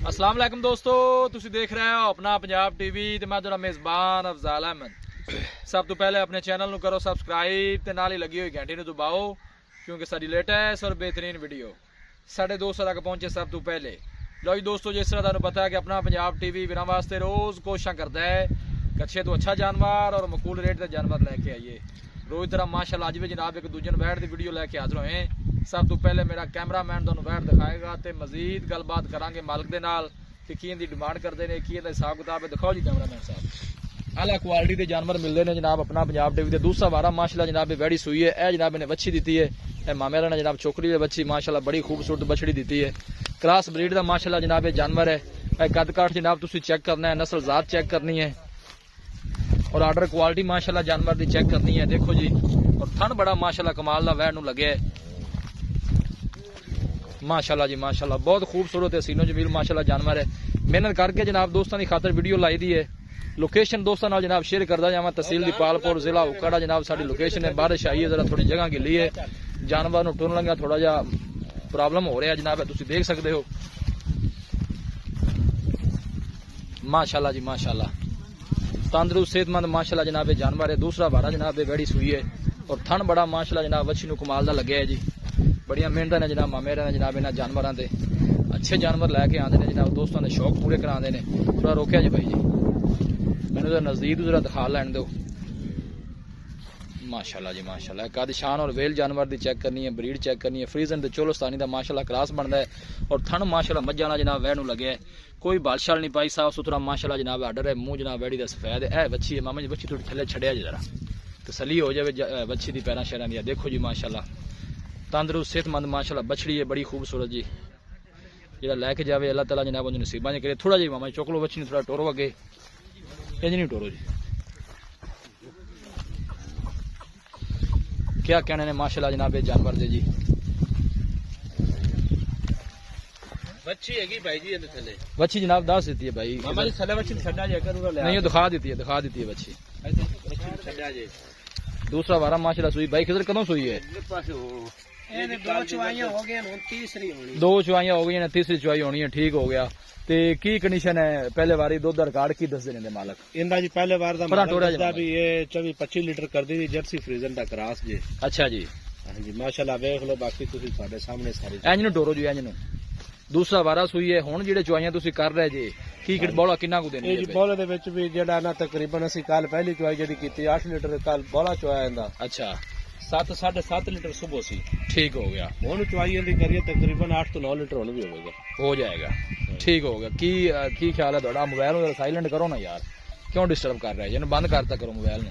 अस्सलाम वालेकुम दोस्तों, तुसी देख रहे हो अपना पंजाब टीवी ते मैं तुहाडा मेज़बान अफजाल अहमद। सब तो पहले अपने चैनल नूं करो सबसक्राइब ते नाल ही लगी हुई घंटी नूं दबाओ, क्योंकि साडी लेटेस्ट और बेहतरीन वीडियो साढ़े दोस्तों तक पहुंचे सब तो पहले। लो जी दोस्तों, जिस तरह तुहानूं पता है कि अपना पंजाब टीवी वीरां वास्ते रोज़ कोशिशां करता है कि अच्छे तो अच्छा जानवर और मकूल रेट के जानवर लैके आइए। रोज़ तरह माशाल्लाह अज भी जनाब एक दूजे बैठ की वीडियो लैके हाजिर होए। सब तो पहले मेरा कैमरामैन तुहानूं बैठ दिखाएगा तो मजीद गलबात करांगे मालिक दे नाल कि की इहदी डिमांड करते हैं, की इहदा हिसाब किताब है। दिखाओ जी कैमरामैन साहब, आला क्वालिटी के जानवर मिलते हैं जनाब अपना पंजाब टीवी। दूसरा वारा माशाल्लाह जनाब वैड़ी सुई है, यह जनाब इन्हें बच्ची दी है। यह मामे ने जनाब छोकरी है बच्ची माशाल्लाह बड़ी खूबसूरत बछड़ी दी है। क्रॉस ब्रीड का माशाल्लाह जनाब जानवर है। कद काठ जनाब तुसीं चेक करना है, नस्ल ज़ात चेक करनी है और आर्डर क्वालिटी माशाल्लाह जानवर की चेक करनी है। देखो जी, और थन बड़ा माशाल्लाह कमाल का वैन नूं लगे है माशाल्लाह जी माशाल्लाह। बहुत खूबसूरत है, सीनो जमील माशाल्लाह जानवर है। मेहनत करके जनाब दोस्तों की खातर वीडियो लाई दी है। लोकेशन दोस्तों नाल जनाब शेयर करदा जावां। तहसील दीपालपुर जिला उकाड़ा जनाब साडी लोकेशन है। बारिश आई है, जरा थोड़ी जगह गिली है, जानवर नूं टुरन लगा थोड़ा जा प्रॉब्लम हो रहा है जनाब, तुसीं देख सकते हो माशाल्लाह जी माशाल्लाह। तंदुरुस्त सेहतमंद माशाल्लाह जनाब जानवर है। दूसरा वारा जनाब वैड़ी सुई है और थन बड़ा माशाल्लाह जनाब वच्छी नूं कमाल दा लगे है जी। बड़िया मेहनत ने जनाब मामे ने जनाब इन्होंने जानवरों के अच्छे जानवर लैके आते हैं जनाब, दोस्तों के शौक पूरे कराते हैं। थोड़ा रोकया जी भाई जी, मैंने तो नज़दीक जरा दिखा लैन दो माशाल्लाह जी माशाल्लाह। कद शान और वेल जानवर की चेक करनी है, ब्रीड चेक करनी है। फ्रीजन तो चोलोस्तानी का माशाल्लाह क्रॉस बनता है और थन माशाल्लाह मज्जां वाला जनाब वैड़ नूं लगे है। कोई बालशाल नहीं पाई, साफ सुथरा माशाल्लाह जनाब आर्डर है। मूँह जनाब वैड़ी का सफेद है। बच्ची है मामा जी, बच्ची थोड़ी थले छड़िया जी जरा तसली हो जाए बच्ची की पैरों शैरों की। देखो जी माशाल्लाह तंदुरुस्त सेहतमंद माशाल्लाह बछड़ी है, बड़ी खूबसूरत जी। जो लैके जाए अल्लाह ताला जनाब उन्हें नसीबा नहीं करे। थोड़ा जी मामा चुक लो बच्ची ने, थोड़ा टोरो अगे, इंज नहीं टोरो जी। क्या कहने ने माशाल्लाह जनाब जानवर दे जी। बच्ची हैगी भाई जी, थले बच्ची जनाब दस दी है भाई मामा जी। थले बच्ची छड्डा जे कर नहीं, दिखा दी है बच्ची। छड्डा जे दूसरा वारा माशाल्लाह सुई भाई किधर कदों सुई है? दो चुवाइयां हो गई, तीसरी होनी। दो चुवाइयां हो गई ने, तीसरी चुवाई होनी है। ठीक हो गया। ते की कंडीशन है पहले वारी दुध दा रिकॉर्ड की दस देने मालक? इंदा जी पहले बार दा मालक दा भी ये 24-25 लीटर कर दी जर्सी फ्रीजन दा क्रॉस जी। अच्छा जी, हां जी माशाल्लाह देख लो, बाकी तुसी साडे सामने सारी इंज नु टोरो जी, इंज नु। दूसरा वारा सुई है। हुण जेडे चुवाइयां तुसी कर रहे जी, की बौला किन्ना को देनी जी? बौले दे विच भी जेड़ा ना तकरीबन असि कल पहली चुवाई जेडी कीती 8 लीटर, कल बौला चुवाया इंदा। अच्छा 7-7.5 लीटर सुबह सी। ठीक हो गया। हुण चुवाई इंदी करिए तकरीबन 8 तो 9 लीटर हुण भी होगा, हो जाएगा। ठीक हो गया। की ख्याल है थोड़ा? मोबाइल साइलेंट करो ना यार, क्यों डिस्टर्ब कर रहे हैं? जिन्हें बंद करता करो मोबाइल ने।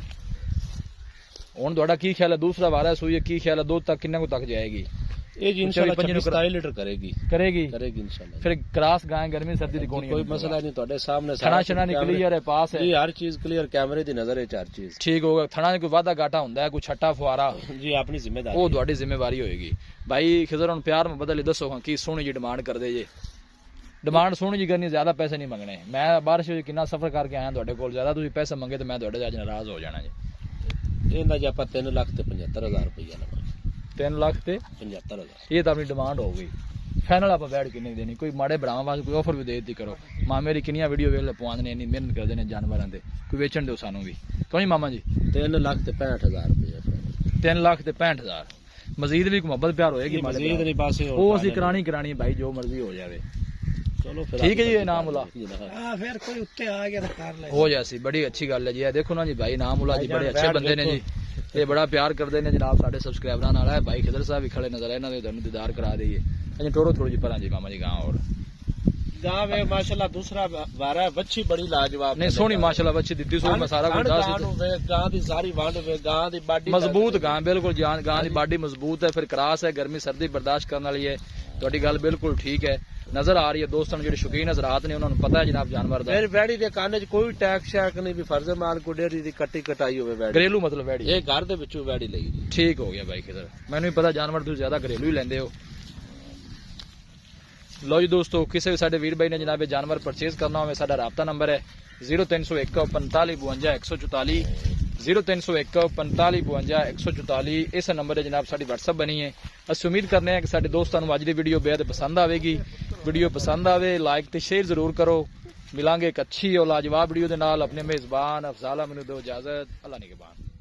हुण थोड़ा की ख्याल है? दूसरा वारा सुई है, की ख्याल है दूध तक किन्ने को तक जाएगी? ये जी इंशाल्लाह 27 लीटर करेगी इंशाल्लाह। फिर क्रॉस गाय गर्मी सर्दी दी कोई मसला नहीं, ਤੁਹਾਡੇ सामने थना छना नहीं क्लियर है, पास है जी, हर चीज क्लियर, कैमरे दी नजर है हर चीज। ठीक होगा। थना कोई वादा घाटा होंदा है, कोई छट्टा फुआरा जी अपनी जिम्मेदारी, वो ਤੁਹਾਡੀ जिम्मेवारी होएगी भाई। खिजर हुन प्यार में बदल दसो हां की सोहनी जी डिमांड कर दे जे। डिमांड सोहनी जी करनी, ज्यादा पैसे नहीं मंगने। मैं बारिश विच कितना सफर करके आया ਤੁਹਾਡੇ ਕੋਲ, ज्यादा तुसीं पैसे मंगे तो मैं ਤੁਹਾਡੇ ਅੱਜ नाराज हो जाना जी। ਇਹਦਾ ਜੀ ਆਪਾਂ 3,75,000 रुपया लवांगे। 3 लाख ते 75,000 ये तो अपनी डिमांड हो गई। फाइनल आप बैठ किन्नी देनी? कोई माड़े भरावां वास्ते कोई ऑफर भी दे दी करो। मामे दी किन्नियां वीडियो वेल पवांदे ने, इन्नी मेहनत करदे ने जानवरां ते, कोई वेचण दिओ सानू भी। कोई मामा जी 3,65,000 रुपया। 3 लाख ते 65,000। मजीद भी मोहब्बत प्यार होएगी मजीद नहीं बस वो असि करानी भाई, जो मर्जी हो जाए। चलो फिर ठीक है जी, इनाम उला फिर कोई उत्ते आ गया तो कर ले हो जासी, बड़ी अच्छी गल है जी। देखो ना जी भाई, इनाम उला जी बड़े अच्छे बंदे ने जी, ये बड़ा प्यार करते हैं जनाब साढ़े सब्सक्राइबरां नाल। है भाई खिदर साहब भी खड़े नजर आए, इन्हां दे तुहानूं दीदार करा दईए। अच्छा टोरो थोड़ी जी परां जी मामा जी गांव और गांव है माशाल्लाह। दूसरा वारा बच्ची बड़ी लाजवाब, नहीं सोहनी माशाल्लाह बच्ची दी सो। मैं सारा कुछ दस गां दी सारी वंड वे, गां दी बाडी मजबूत, गां बिल्कुल गां दी बाडी मजबूत है। फिर क्रॉस है, गर्मी सर्दी बर्दाश्त करने वाली है। तुहाडी गल बिल्कुल ठीक है, नजर आ रही है। दोस्तों जो शौकीन हजरात ने उन्होंने पता है जनाब जानवर दा। फिर वैड़ी दे काने च कोई टैक्स शैक नहीं भी फर्ज माल को डेरी दी कट्टी कटाई होवे वैड़ी, घरेलू मतलब वैड़ी ये घर दे विचों वैड़ी लई जी। ठीक हो गया भाई खिदर, मैनू भी पता जानवर तुसीं ज्यादा घरेलू ही लैंदे हो। लो जी दोस्तों, किसी भी साडे वीर भाई ने जनाब जानवर परचेज करना हो, साडा राबता नंबर है 0301 45 52 144 0301 45 52 144 इस नंबर है जनाब साड़ी WhatsApp बनी है। ਅਸੀਂ उम्मीद करने हैं कि साडे दोस्तों ਨੂੰ ਅੱਜ ਦੀ ਵੀਡੀਓ ਬੇहद पसंद आवेगी। वीडियो पसंद आवे लाइक ਤੇ शेयर जरूर करो। मिलांगे एक अच्छी और लाजवाब वीडियो ਦੇ ਨਾਲ। अपने मेजबान अफजाल अहमद ਨੂੰ ਦਿਓ इजाजत। अल्लाह निगहबान।